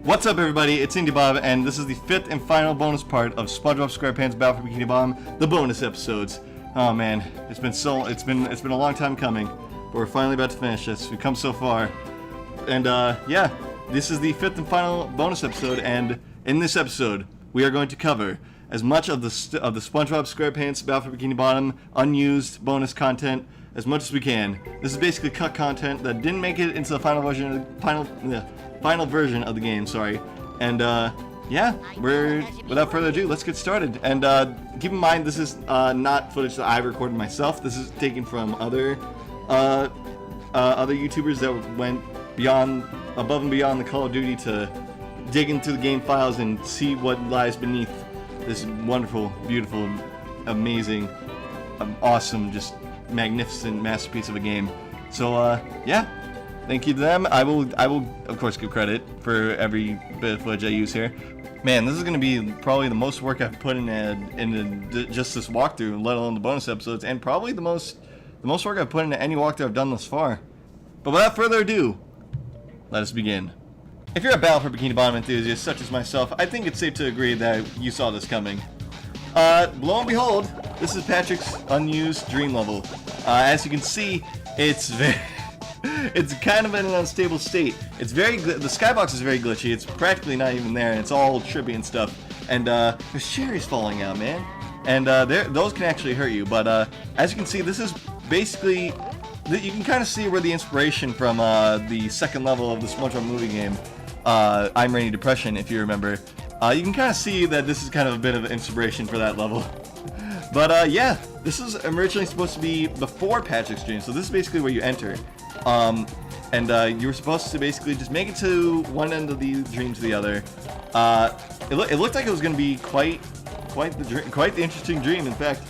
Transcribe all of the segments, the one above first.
What's up, everybody? It's SpongeBob, and this is the fifth and final bonus part of SpongeBob SquarePants Battle for Bikini Bottom, the bonus episodes. Oh man, it's been a long time coming, but we're finally about to finish this. We've come so far, and yeah, this is the fifth and final bonus episode, and in this episode, we are going to cover as much of the SpongeBob SquarePants Battle for Bikini Bottom unused bonus content as much as we can. This is basically cut content that didn't make it into the final version of the game, sorry. And yeah, without further ado, let's get started. And keep in mind, this is not footage that I recorded myself. This is taken from other YouTubers that went above and beyond the Call of Duty to dig into the game files and see what lies beneath this wonderful, beautiful, amazing, awesome, just magnificent masterpiece of a game. So yeah, thank you to them. I will of course give credit for every bit of footage I use here. Man, this is going to be probably the most work I've put in just this walkthrough, let alone the bonus episodes, and probably the most work I've put into any walkthrough I've done thus far. But without further ado, let us begin. If you're a Battle for Bikini Bottom enthusiast such as myself, I think it's safe to agree that you saw this coming. Lo and behold, this is Patrick's unused dream level. As you can see, it's kind of in an unstable state. The skybox is very glitchy. It's practically not even there, and it's all trippy and stuff. And there's cherries falling out, man. And those can actually hurt you. But as you can see, this is basically, you can kind of see where the inspiration from the second level of the SpongeBob movie game, I'm Rainy Depression, if you remember. You can kind of see that this is kind of a bit of inspiration for that level. But yeah, this is originally supposed to be before Patrick's dream, so this is basically where you enter. And you were supposed to basically just make it to one end of the dream to the other. It looked like it was going to be quite the interesting dream. In fact,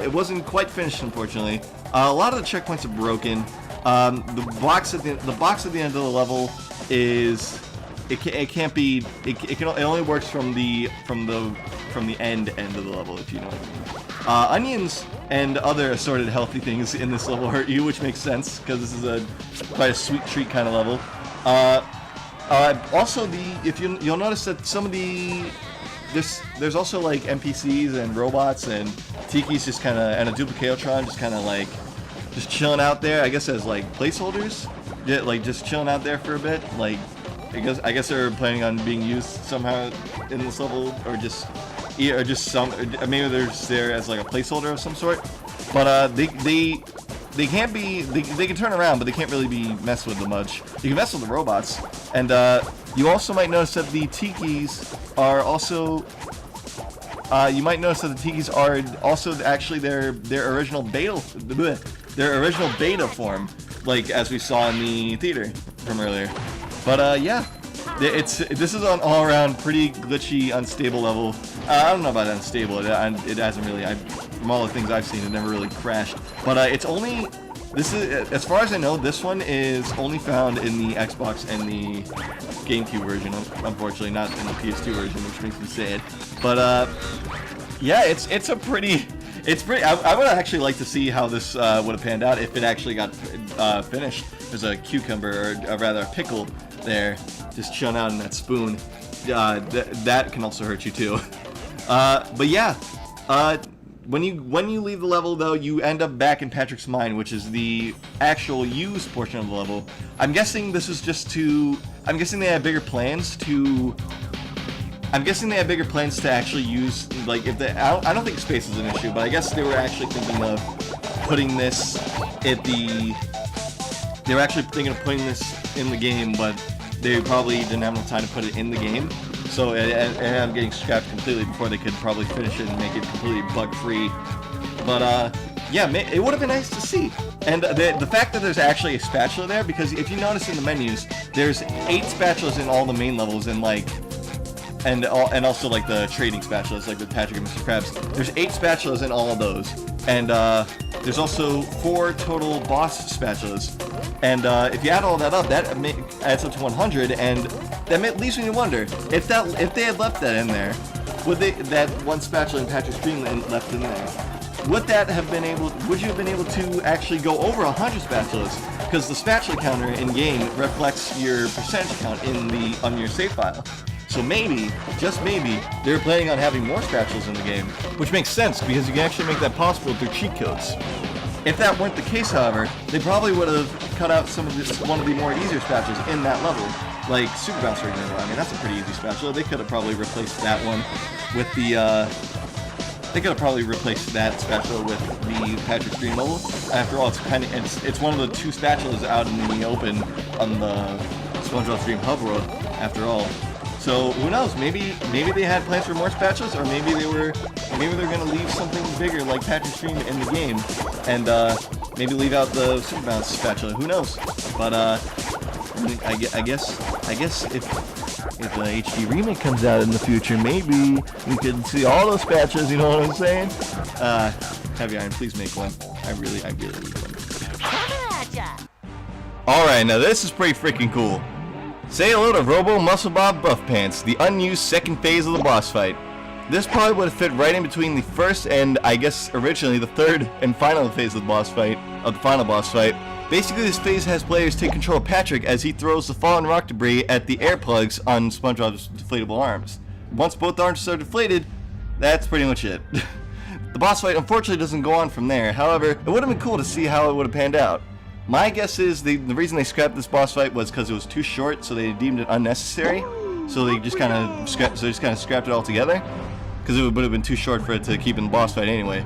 it wasn't quite finished, unfortunately. A lot of the checkpoints are broken. The box at the end of the level is it only works from the end of the level, if you know what I mean. Onions and other assorted healthy things in this level hurt you, which makes sense because this is quite a sweet treat kind of level. Also, you'll notice that some of there's also like NPCs and robots and Tiki's just kind of, and a Duplicatron just kind of like just chilling out there. I guess as like placeholders, yeah, like just chilling out there for a bit. Like I guess they're planning on being used somehow in this level, or just maybe they're there as like a placeholder of some sort. But they can't be, they can turn around, but they can't really be messed with much. You can mess with the robots, and you also might notice that the Tikis are also actually their original beta form, like as we saw in the theater from earlier. But yeah, this is an all-around pretty glitchy, unstable level. I don't know about unstable. It hasn't really. From all the things I've seen, it never really crashed. But it's only. This is, as far as I know, this one is only found in the Xbox and the GameCube version. Unfortunately, not in the PS2 version, which makes me sad. But yeah, it's pretty. I would actually like to see how this would have panned out if it actually got finished. There's a cucumber, or rather a pickle, there, just chilling out in that spoon. That can also hurt you too. But yeah, when you leave the level though, you end up back in Patrick's mind, which is the actual used portion of the level. I'm guessing this is just to. I'm guessing they had bigger plans to. I'm guessing they had bigger plans to actually use, like, if I don't think space is an issue, but I guess they were actually thinking of putting this at the. They were actually thinking of putting this in the game, but they probably didn't have enough time to put it in the game, so it ended up getting scrapped completely before they could probably finish it and make it completely bug-free. But yeah, it would have been nice to see. And the fact that there's actually a spatula there, because if you notice in the menus, there's 8 spatulas in all the main levels, and like, and also like the trading spatulas, like with Patrick and Mr. Krabs. There's 8 spatulas in all of those, and there's also 4 total boss spatulas. And if you add all that up, that adds up to 100, and that leaves me to wonder if they had left that in there, would that one spatula in Patrick's dream left in there, would you have been able to actually go over 100 spatulas? Because the spatula counter in game reflects your percentage count on your save file. So maybe, just maybe, they were planning on having more spatulas in the game, which makes sense because you can actually make that possible through cheat codes. If that weren't the case, however, they probably would have cut out one of the more easier spatulas in that level, like Super Bounce, for example. I mean, that's a pretty easy spatula. They could have probably replaced that one with the, they could have probably replaced that spatula with the Patrick Stream level. After all, it's one of the 2 spatulas out in the open on the SpongeBob Stream Hub World, after all. So who knows? Maybe they had plans for more spatulas, or maybe they're gonna leave something bigger like Patrick Stream in the game, and maybe leave out the Super Bounce spatula. Who knows? But I guess if an HD remake comes out in the future, maybe we could see all those spatulas. You know what I'm saying? Heavy Iron, please make one. I really need one. All right, now this is pretty freaking cool. Say hello to Robo Muscle Bob Buff Pants, the unused second phase of the boss fight. This probably would have fit right in between the first and, I guess, originally the third and final phase of the boss fight, Basically, this phase has players take control of Patrick as he throws the fallen rock debris at the air plugs on SpongeBob's deflatable arms. Once both arms are deflated, that's pretty much it. The boss fight unfortunately doesn't go on from there. However, it would have been cool to see how it would have panned out. My guess is the reason they scrapped this boss fight was because it was too short, so they deemed it unnecessary. So they just kind of scrapped it all together, because it would have been too short for it to keep in the boss fight anyway.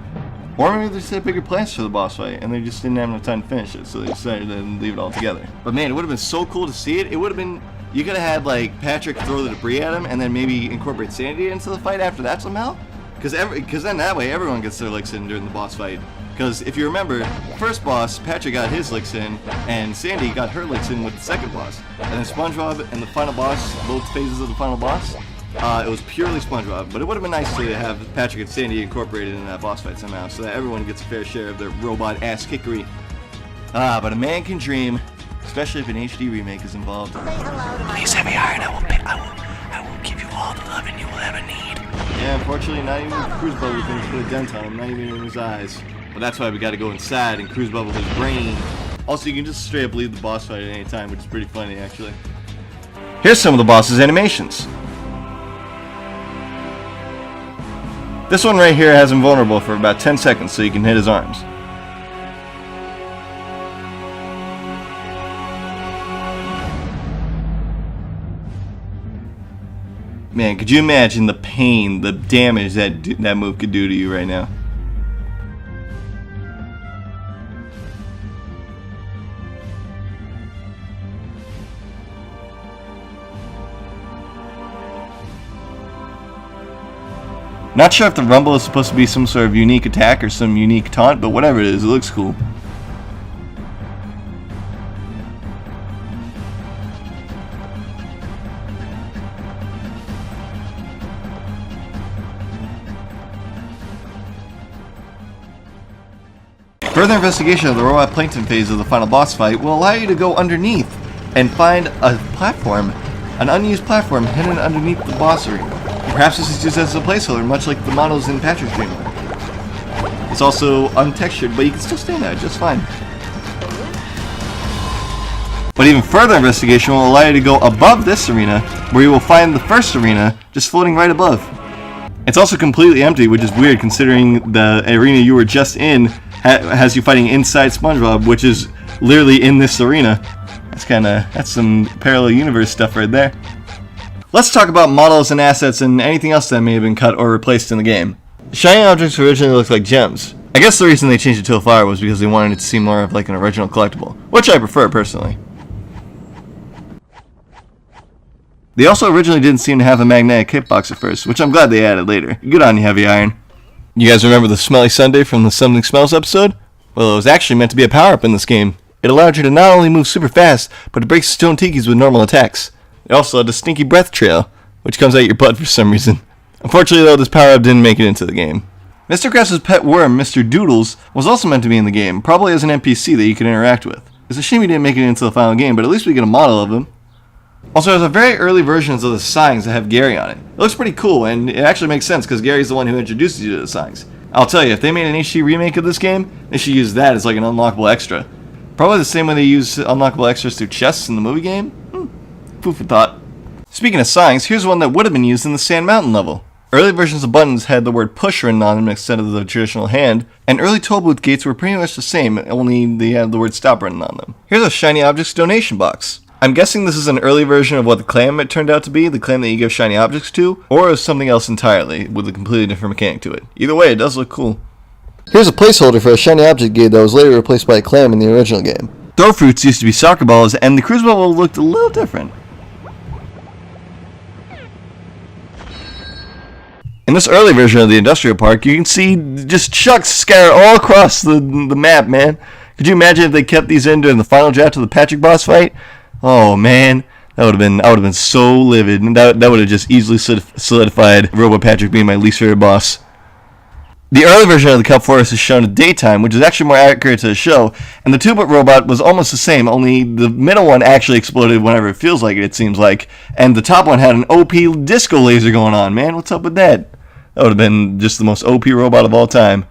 Or maybe they just had bigger plans for the boss fight, and they just didn't have enough time to finish it, so they decided to leave it all together. But man, it would have been so cool to see it. It would have been, you could have had like Patrick throw the debris at him, and then maybe incorporate Sandy into the fight after that somehow. Because then that way everyone gets their licks in during the boss fight. Because if you remember, first boss, Patrick got his licks in, and Sandy got her licks in with the second boss. And then SpongeBob and the final boss, both phases of the final boss, it was purely SpongeBob. But it would have been nice to have Patrick and Sandy incorporated in that boss fight somehow, so that everyone gets a fair share of their robot ass kickery. But a man can dream, especially if an HD remake is involved. Please, Heavy Iron, I will give you all the loving you will ever need. Yeah, unfortunately, not even Cruise Bubble can put a dent on him, not even in his eyes. But that's why we gotta go inside and Cruise Bubble his brain. Also, you can just straight up leave the boss fight at any time, which is pretty funny, actually. Here's some of the boss's animations. This one right here has him vulnerable for about 10 seconds so you can hit his arms. Man, could you imagine the pain, the damage that move could do to you right now? Not sure if the rumble is supposed to be some sort of unique attack or some unique taunt, but whatever it is, it looks cool. Further investigation of the robot plankton phase of the final boss fight will allow you to go underneath and find a platform, an unused platform hidden underneath the boss arena. Perhaps this is just as a placeholder, much like the models in Patrick's Dream. It's also untextured, but you can still stand there just fine. But even further investigation will allow you to go above this arena, where you will find the first arena just floating right above. It's also completely empty, which is weird considering the arena you were just in has you fighting inside SpongeBob, which is literally in this arena. That's some parallel universe stuff right there. Let's talk about models and assets and anything else that may have been cut or replaced in the game. Shiny objects originally looked like gems. I guess the reason they changed it to a flower was because they wanted it to seem more of like an original collectible, which I prefer personally. They also originally didn't seem to have a magnetic hitbox at first, which I'm glad they added later. Good on you, Heavy Iron. You guys remember the Smelly Sundae from the Something Smells episode? Well, it was actually meant to be a power-up in this game. It allowed you to not only move super fast, but to break stone tikis with normal attacks. It also had a stinky breath trail, which comes out your butt for some reason. Unfortunately though, this power-up didn't make it into the game. Mr. Krabs' pet worm, Mr. Doodles, was also meant to be in the game, probably as an NPC that you could interact with. It's a shame he didn't make it into the final game, but at least we get a model of him. Also, there's a very early versions of the signs that have Gary on it. It looks pretty cool, and it actually makes sense because Gary's the one who introduces you to the signs. I'll tell you, if they made an HD remake of this game, they should use that as like an unlockable extra. Probably the same way they use unlockable extras through chests in the movie game. Food for thought. Speaking of signs, here's one that would have been used in the Sand Mountain level. Early versions of buttons had the word push written on them instead of the traditional hand, and early toll booth gates were pretty much the same, only they had the word stop written on them. Here's a shiny objects donation box. I'm guessing this is an early version of what the clam it turned out to be, the clam that you give shiny objects to, or it was something else entirely, with a completely different mechanic to it. Either way, it does look cool. Here's a placeholder for a shiny object gate that was later replaced by a clam in the original game. Throw fruits used to be soccer balls, and the cruise bubble looked a little different. In this early version of the industrial park, you can see just chucks scattered all across the map, man. Could you imagine if they kept these in during the final draft of the Patrick boss fight? Oh man, I would have been so livid, and that would have just easily solidified Robot Patrick being my least favorite boss. The early version of the Kelp Forest is shown at daytime, which is actually more accurate to the show, and the 2-bit robot was almost the same, only the middle one actually exploded whenever it feels like it seems like, and the top one had an OP disco laser going on, man. What's up with that? That would have been just the most OP robot of all time.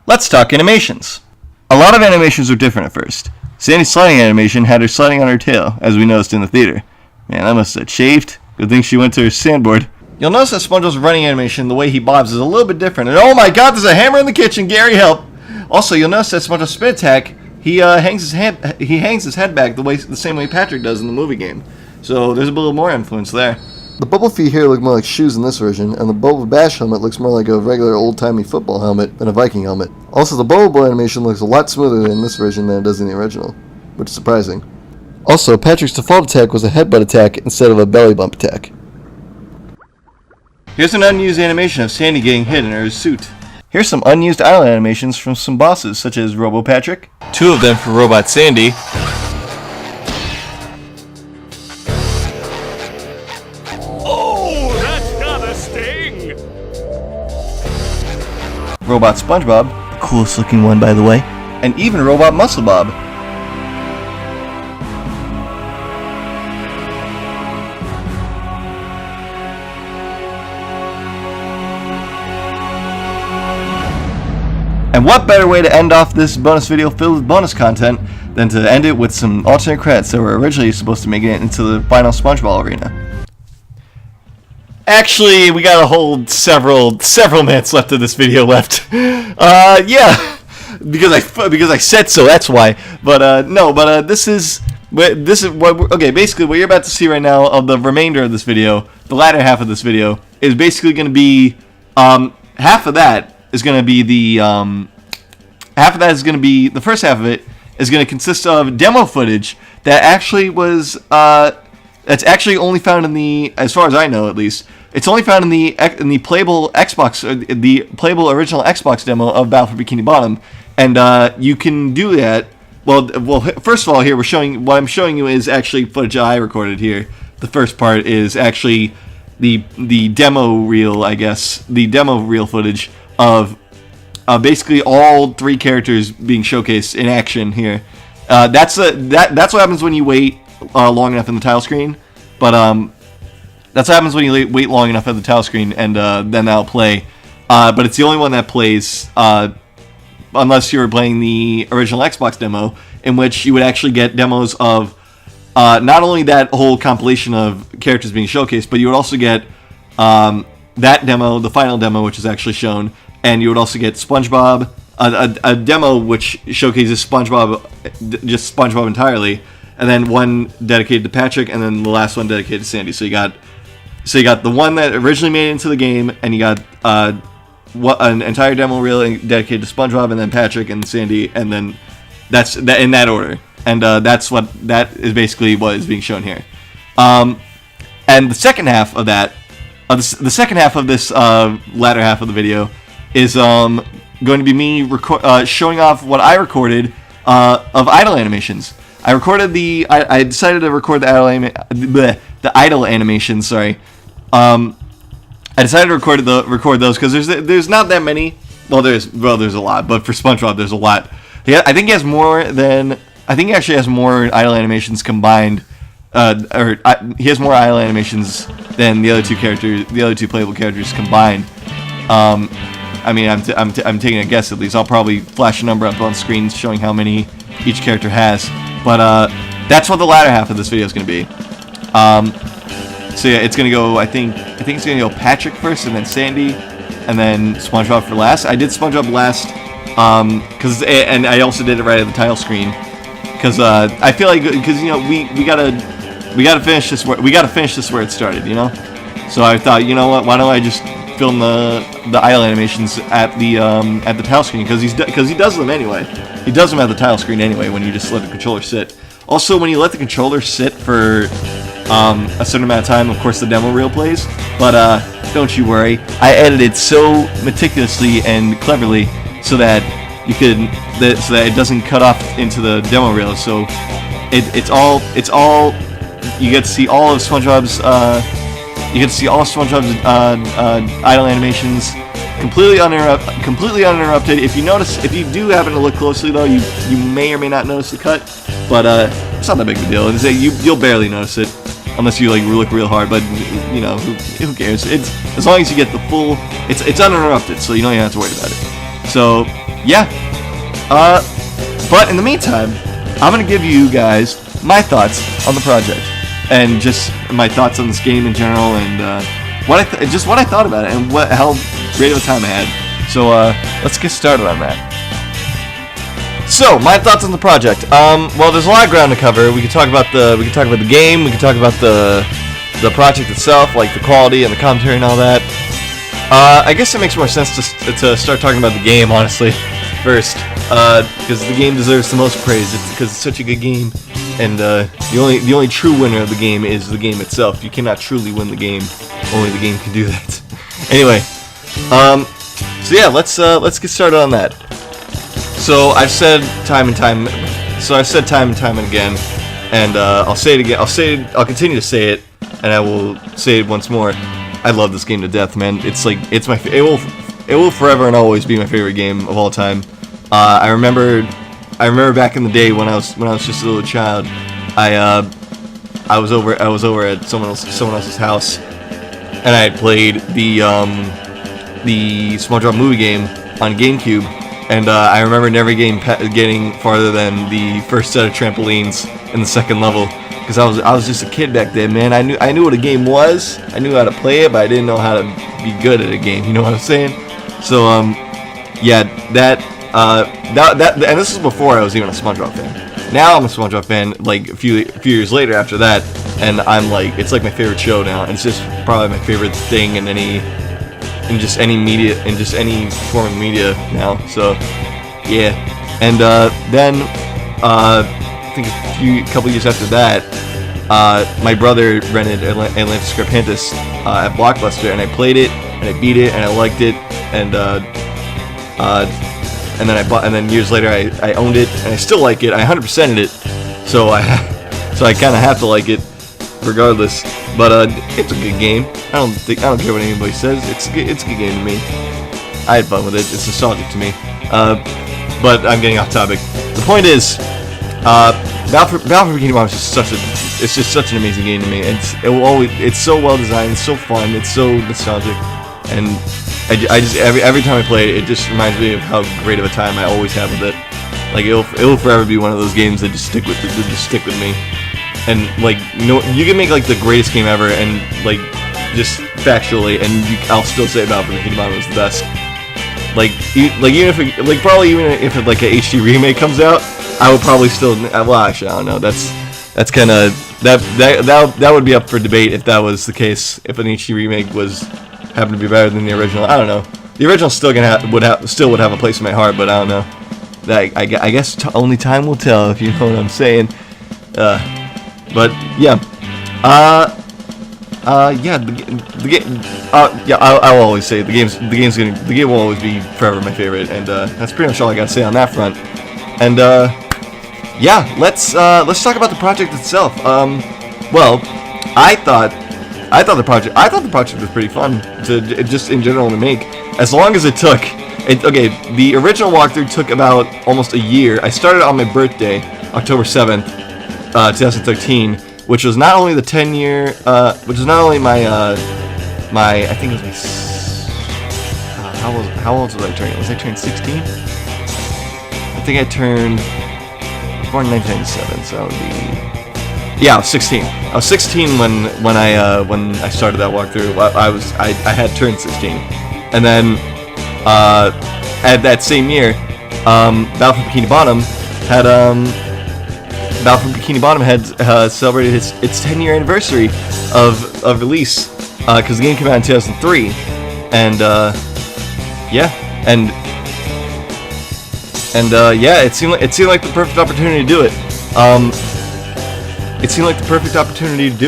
Let's talk animations. A lot of animations were different at first. Sandy's sliding animation had her sliding on her tail, as we noticed in the theater. Man, that must have chafed. Good thing she went to her sandboard. You'll notice that SpongeBob's running animation, the way he bobs, is a little bit different. And oh my god, there's a hammer in the kitchen! Gary, help! Also, you'll notice that SpongeBob's spin attack, he hangs his head back the same way Patrick does in the movie game. So there's a little more influence there. The bubble feet here look more like shoes in this version, and the Bubble Bash helmet looks more like a regular old-timey football helmet than a Viking helmet. Also, the Bubble animation looks a lot smoother in this version than it does in the original, which is surprising. Also, Patrick's default attack was a headbutt attack instead of a belly bump attack. Here's an unused animation of Sandy getting hit in her suit. Here's some unused idle animations from some bosses, such as Robo Patrick, 2 of them for Robot Sandy, Robot SpongeBob, the coolest looking one by the way, and even Robot Muscle Bob. And what better way to end off this bonus video filled with bonus content than to end it with some alternate credits that were originally supposed to make it into the final SpongeBob arena. Actually, we got a whole several minutes left of this video left. Yeah, because I said so. That's why. But no. But this is what. Okay, basically, what you're about to see right now of the remainder of this video, the latter half of this video, is basically going to be half of that is going to be the half of that is going to be the first half of it is going to consist of demo footage that actually was. That's actually only found in the, as far as I know at least, it's only found in the playable Xbox, or the playable original Xbox demo of Battle for Bikini Bottom, and you can do that. Well, first of all, here what I'm showing you is actually footage I recorded here. The first part is actually the demo reel, I guess, the demo reel footage of basically all 3 characters being showcased in action here. That's what happens when you wait long enough in the title screen, but that's what happens when you wait long enough at the title screen, and then that'll play. But it's the only one that plays, unless you're playing the original Xbox demo, in which you would actually get demos of not only that whole compilation of characters being showcased, but you would also get that demo, the final demo, which is actually shown, and you would also get SpongeBob, a demo which showcases SpongeBob, just SpongeBob entirely, and then one dedicated to Patrick, and then the last one dedicated to Sandy. So you got the one that originally made it into the game, and you got an entire demo reel dedicated to SpongeBob, and then Patrick and Sandy, and then that's that in that order. And that is basically what is being shown here. And the second half of that, the second half of this latter half of the video is going to be me showing off what I recorded of idle animations. I decided to record the idle animations. Sorry, I decided to record those because there's not that many. Well, there's a lot, but for SpongeBob, there's a lot. I think he has more than. I think he actually has more idle animations combined. He has more idle animations than the other two playable characters combined. I mean, I'm taking a guess at least. I'll probably flash a number up on screen showing how many each character has. But that's what the latter half of this video is going to be. So yeah, it's going to go, I think it's going to go Patrick first, and then Sandy, and then SpongeBob for last. I did SpongeBob last, and I also did it right at the title screen, because I feel like, because you know, we gotta finish this where it started, you know. So I thought, you know what, why don't I just film the idle animations at the title screen, because he does them anyway. He does them at the title screen anyway when you just let the controller sit. Also, when you let the controller sit for a certain amount of time, of course the demo reel plays, but don't you worry, I edited so meticulously and cleverly so that it doesn't cut off into the demo reel. So it's all you get to see all of SpongeBob's idle animations completely uninterrupted. If you do happen to look closely though, you may or may not notice the cut, but it's not that big of a deal. You'll barely notice it unless you like look real hard. But you know, who cares? It's as long as you get the full. It's uninterrupted, so you don't even have to worry about it. So yeah. But in the meantime, I'm gonna give you guys my thoughts on the project and just my thoughts on this game in general, and what I thought about it and how great of a time I had. So let's get started on that. So my thoughts on the project. Well, there's a lot of ground to cover. We could talk about the game. We could talk about the project itself, like the quality and the commentary and all that. I guess it makes more sense to start talking about the game, honestly, first, because the game deserves the most praise. Because it's such a good game, and the only true winner of the game is the game itself. You cannot truly win the game. Only the game can do that. Anyway, so yeah, let's get started on that. So I've said time and time again, and I'll say it again. I'll continue to say it, and I will say it once more. I love this game to death, man. It will forever and always be my favorite game of all time. I remember back in the day when I was just a little child. I was over at someone else's house, and I had played the SpongeBob movie game on GameCube, and I remember never getting farther than the first set of trampolines in the second level, because I was just a kid back then, man. I knew what a game was, I knew how to play it, but I didn't know how to be good at a game. You know what I'm saying? So yeah, that and this was before I was even a SpongeBob fan. Now I'm a SpongeBob fan, like a few years later after that, and I'm like, it's like my favorite show now, and it's just probably my favorite thing in any form of media now. So yeah, and then I think a couple years after that, my brother rented Atlantis SquarePants at Blockbuster, and I played it, and I beat it, and I liked it, and then years later I owned it, and I still like it. I 100%ed it, so I kind of have to like it regardless. But it's a good game. I don't care what anybody says. It's a good game to me. I had fun with it. It's nostalgic to me. But I'm getting off topic. The point is, Battle for Bikini Bottom is just such an amazing game to me. It's so well designed. It's so fun. It's so nostalgic, and I just every time I play it, it just reminds me of how great of a time I always have with it. Like it will forever be one of those games that just stick with me. And like, you can make like the greatest game ever, and like just factually, and I'll still say Battle for Bikini Bottom is the best. Even if like a HD remake comes out, I would probably still. Well, actually, I don't know. That's kind of that would be up for debate if that was the case. If an HD remake happened to be better than the original, I don't know. The original still would have a place in my heart, but I don't know. I guess only time will tell, if you know what I'm saying. But yeah, yeah, the game. Yeah, I'll always say the game will always be forever my favorite, and that's pretty much all I gotta say on that front. And yeah, let's talk about the project itself. Well, I thought the project was pretty fun to just in general to make, as long as it took. Okay, the original walkthrough took about almost a year. I started on my birthday, October 7th, 2013, which was not only the 10-year, which was not only my I think it was my, how old was I turning? Was I turning 16? I think I turned, born in 1997, so that would be, yeah, I was 16. I was 16 when I started that walkthrough. I had turned 16, and then at that same year, Battle for Bikini Bottom had celebrated its 10-year anniversary of release, because the game came out in 2003, and it seemed like the perfect opportunity to do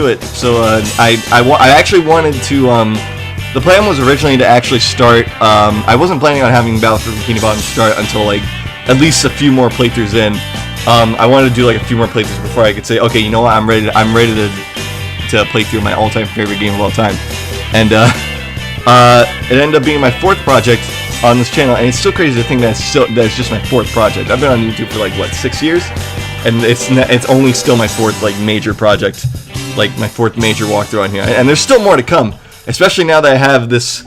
it. So I actually wanted to. The plan was originally to actually start. I wasn't planning on having Battle for Bikini Bottom start until like at least a few more playthroughs in. I wanted to do like a few more playthroughs before I could say, okay, you know what, I'm ready to play through my all-time favorite game of all time. And it ended up being my 4th project on this channel, and it's still crazy to think that's just my 4th project. I've been on YouTube for like 6 years, and it's only still my 4th like major project, like my 4th major walkthrough on here. And there's still more to come, especially now that I have this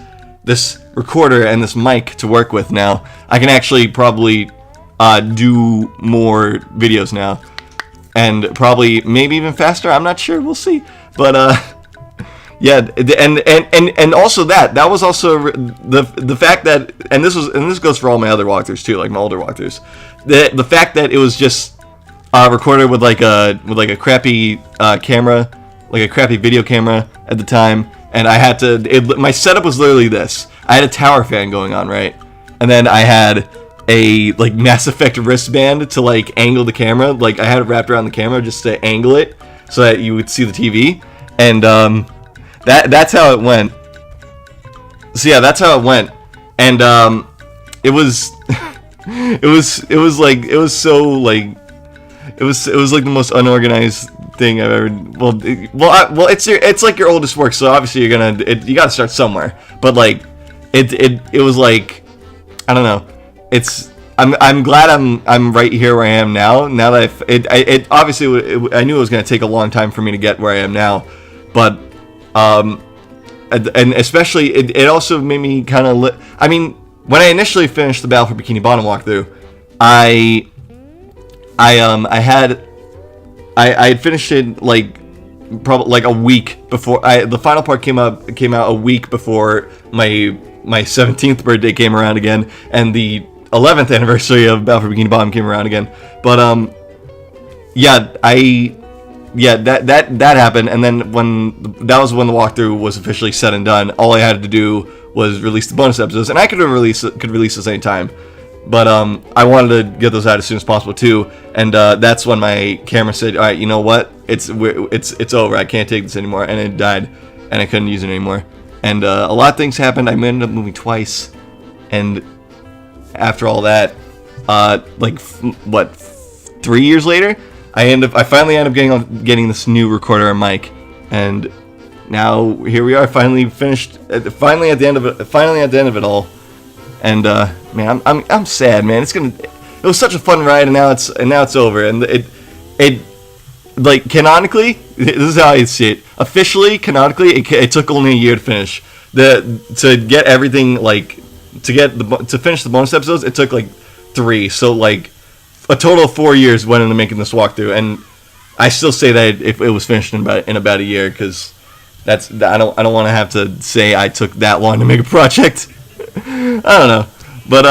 recorder and this mic to work with. Now I can actually probably do more videos now, and probably maybe even faster. I'm not sure. We'll see. But yeah, and also that was also the fact that, and this goes for all my other walkthroughs too, like my older walkthroughs. The fact that it was just recorded with like a crappy camera, like a crappy video camera at the time, and I had to. My setup was literally this. I had a tower fan going on, right, and then I had a like Mass Effect wristband to like angle the camera. Like I had it wrapped around the camera just to angle it so that you would see the TV, and that's how it went. So yeah, that's how it went, and it was it was like the most unorganized thing I've ever. Well, it's like your oldest work, so obviously you gotta start somewhere. But like it was like, I don't know. I'm glad I'm right here where I am now. Now that I knew it was gonna take a long time for me to get where I am now, but and especially it also made me kind of. I mean, when I initially finished the Battle for Bikini Bottom walkthrough, I had finished it like probably like a week before the final part came out a week before my 17th birthday came around again, and the 11th anniversary of Battle for Bikini Bottom came around again. But that happened, and then that was when the walkthrough was officially said and done. All I had to do was release the bonus episodes, and I could release this anytime. But I wanted to get those out as soon as possible too, and that's when my camera said, "All right, you know what? It's over. I can't take this anymore," and it died, and I couldn't use it anymore. And a lot of things happened. I ended up moving twice, and after all that, 3 years later, I finally end up getting this new recorder and mic, and now here we are, finally finished. Finally at the end of it all. And man, I'm sad, man. It was such a fun ride, and now it's over. And it like canonically, this is how I see it. Officially, canonically, it took only a year to finish. To get everything, like to finish the bonus episodes, it took like 3. So like a total of 4 years went into making this walkthrough, and I still say that it was finished in about a year, because I don't want to have to say I took that long to make a project. I don't know, but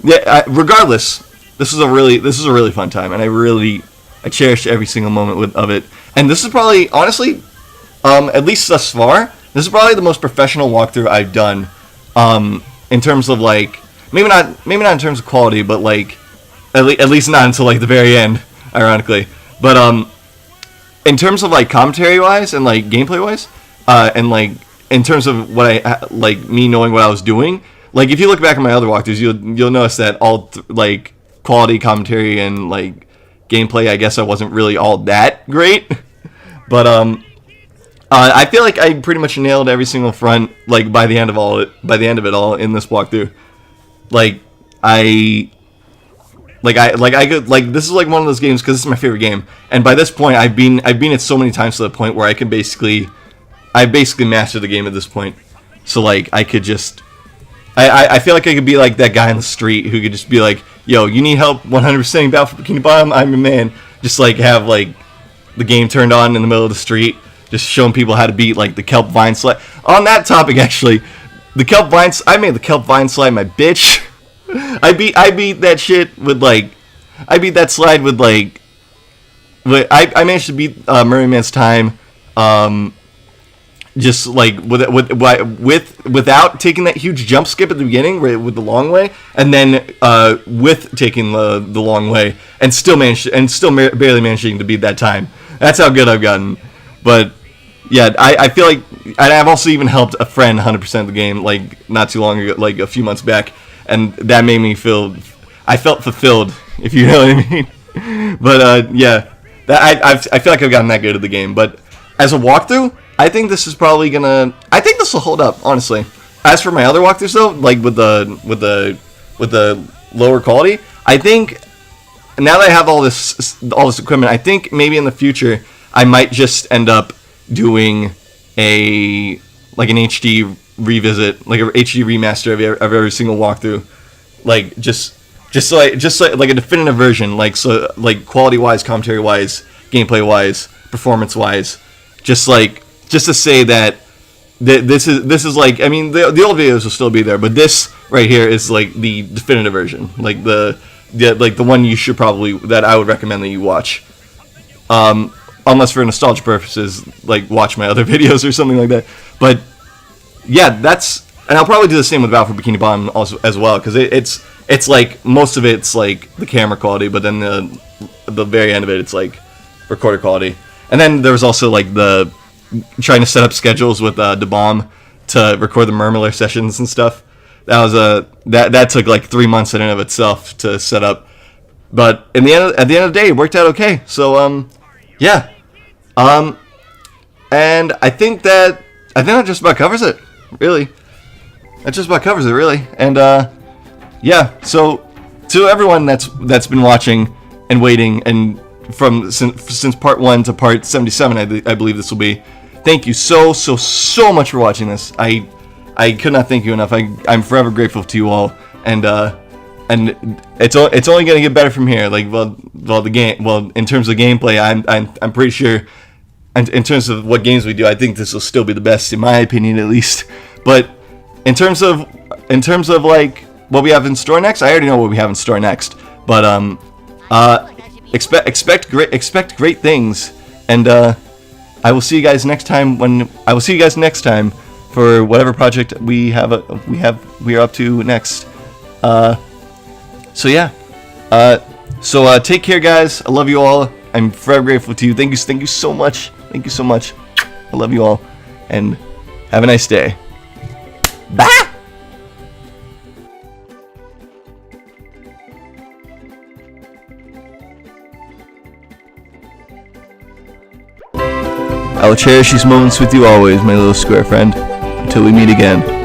yeah. Regardless, this was a really fun time, and I cherished every single moment of it. And this is probably, honestly, at least thus far, this is probably the most professional walkthrough I've done. In terms of like, maybe not in terms of quality, but like, at least not until like the very end, ironically. But in terms of like commentary wise and like gameplay wise, and like in terms of what I like, me knowing what I was doing. Like if you look back at my other walkthroughs, you'll notice that all like quality commentary and like gameplay, I guess I wasn't really all that great. But I feel like I pretty much nailed every single front. Like by the end of it all in this walkthrough, this is like one of those games, because this is my favorite game, and by this point I've been it so many times to the point where I basically mastered the game at this point. So like I could just I feel like I could be like that guy in the street who could just be like, yo, you need help 100%ing Battle for Bikini Bottom? I'm your man. Just like have like the game turned on in the middle of the street, just showing people how to beat like the kelp vine slide. On that topic, actually, the kelp vines. I made the kelp vine slide my bitch. I beat that shit with like, I beat that slide with like, I managed to beat Murray Man's time, just like without taking that huge jump skip at the beginning with the long way, and then with taking the long way, and still barely managing to beat that time. That's how good I've gotten. But yeah, I feel like, and I've also even helped a friend 100% of the game like not too long ago, like a few months back, and that made me I felt fulfilled, if you know what I mean. But yeah, I feel like I've gotten that good at the game. But as a walkthrough, I think this is probably I think this will hold up, honestly. As for my other walkthroughs though, like with the lower quality, I think now that I have all this equipment, I think maybe in the future I might just end up doing an HD revisit, like a HD remaster of every single walkthrough, like just like a definitive version, like so, like quality wise, commentary wise, gameplay wise, performance wise, just to say that this is like, I mean, the old videos will still be there, but this right here is like the definitive version, like the one you should that I would recommend that you watch, unless for nostalgia purposes, like watch my other videos or something like that. But yeah, and I'll probably do the same with Battle for Bikini Bottom also as well, because it's like most of it's like the camera quality, but then the very end of it's like recorder quality. And then there was also like the trying to set up schedules with DeBomb to record the Murmler sessions and stuff. That was that took like 3 months in and of itself to set up. But at the end of the day, it worked out okay. So yeah, and I think that just about covers it. Really, that just about covers it. Really, and yeah. So to everyone that's been watching and waiting, and since part 1 to part 77, I believe this will be. Thank you so much for watching this. I could not thank you enough. I'm forever grateful to you all, and it's only gonna get better from here. Like in terms of gameplay, I'm pretty sure. And in terms of what games we do, I think this will still be the best, in my opinion, at least. But in terms of like what we have in store next, I already know what we have in store next. But expect great things, and I will see you guys next time for whatever project we are up to next. So yeah. So take care, guys. I love you all. I'm forever grateful to you. Thank you so much. Thank you so much. I love you all, and have a nice day. Bye. I will cherish these moments with you always, my little square friend, until we meet again.